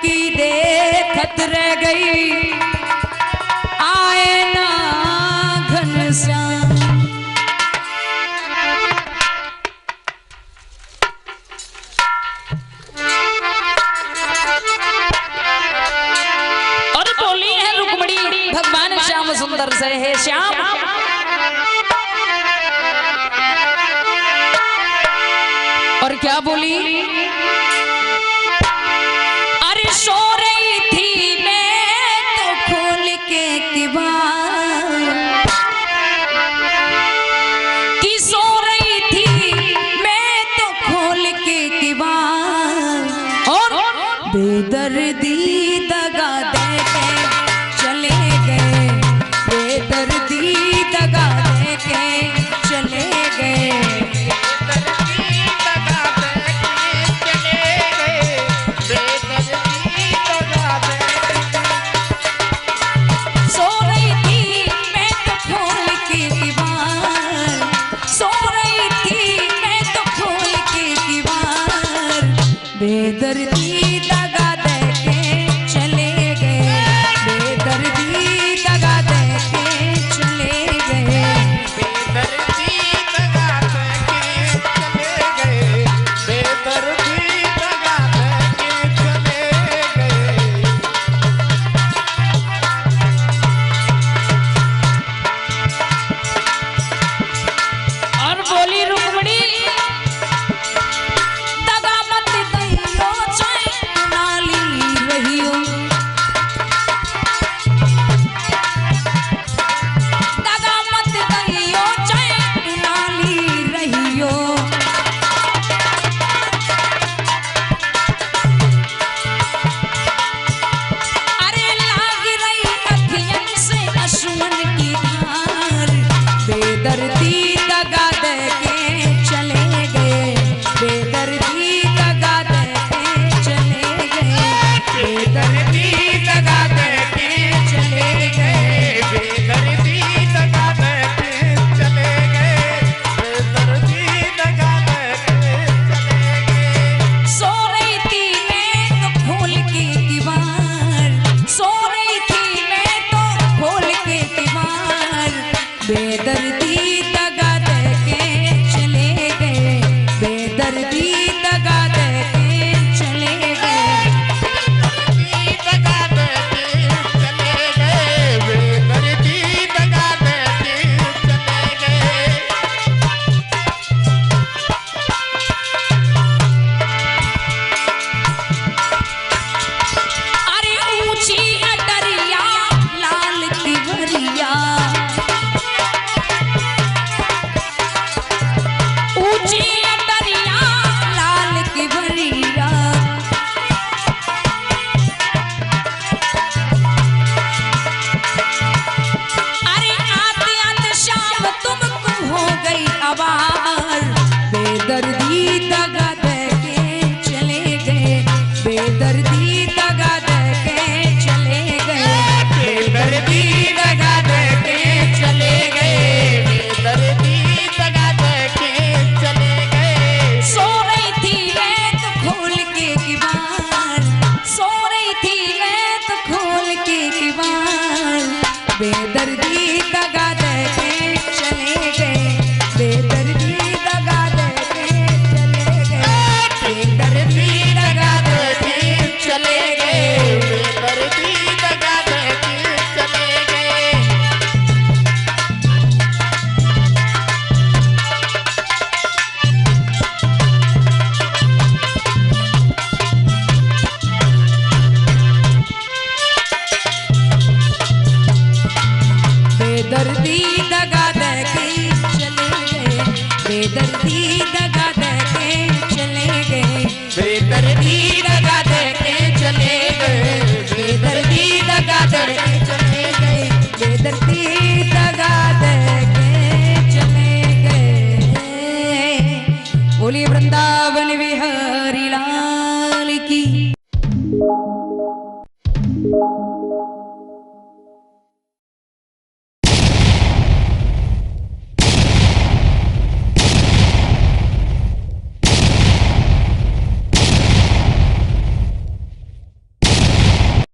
की देखत रह गई, आए ना घनश्याम। और बोली है रुक्मणी भगवान श्याम सुंदर से है श्याम। और क्या बोली, अरे सो रही थी मैं तो खोल के किवाड़, कि सो रही थी मैं तो खोल के किवाड़, और बेदर्दी दगा दे के चले गए, बेदर्दी दगा दे के चले गए। बेदर्दी दगा दे के चले गए, बेदर्दी दगा दे के चले गए, बेदर्दी दगा दे के चले गए, बेदर्दी दगा दे के चले गए। और बोली रुक्मणी बेदर्दी दगा दे के चले गए, बेदर्दी दगा दे के चले गए, बेदर्दी दगा दे के चले गए, बेदर्दी दगा दे के चले गए, बेदर्दी दगा दे के चले गए। सो रही थी मैं तो खोल के किवाड़, सो रही थी मैं तो खोल के किवाड़, बेदर्दी दगा दे के चले गए, बेदर्दी दगा दे के चले गए, बेदर्दी दगा दे के चले गए, बेदर्दी दगा दे के चले गए। अरे ऊंची अटरिया लाल की भरिया, ऊंची अटरिया लाल की भरिया, अरे आते आते शाम तुमको हो गई आवार, बेदर्दी दगा दे के चले गए, बेदर्दी दगा दे के चले गए, बेदर्दी दगा दे के चले गए, बेदर्दी दगा दे के चले गए। सो रही थी मैं तो खोल के किवाड़, सो रही थी मैं तो खोल के किवाड़, बेदर्दी दगा दे के चले गए, बेदर्दी दगा दे के चले गए, बेदर्दी दगा दे के चले गए। बेदर्दी दगा दे के चले गए। बेदर्दी दगा दे के चले गए, बेदर्दी दगा दे के चले गए, बेदर्दी दगा दे के चले गए, बेदर्दी दगा दे के चले गए, बेदर्दी दगा दे के चले गए। बोली वृंदावन विहार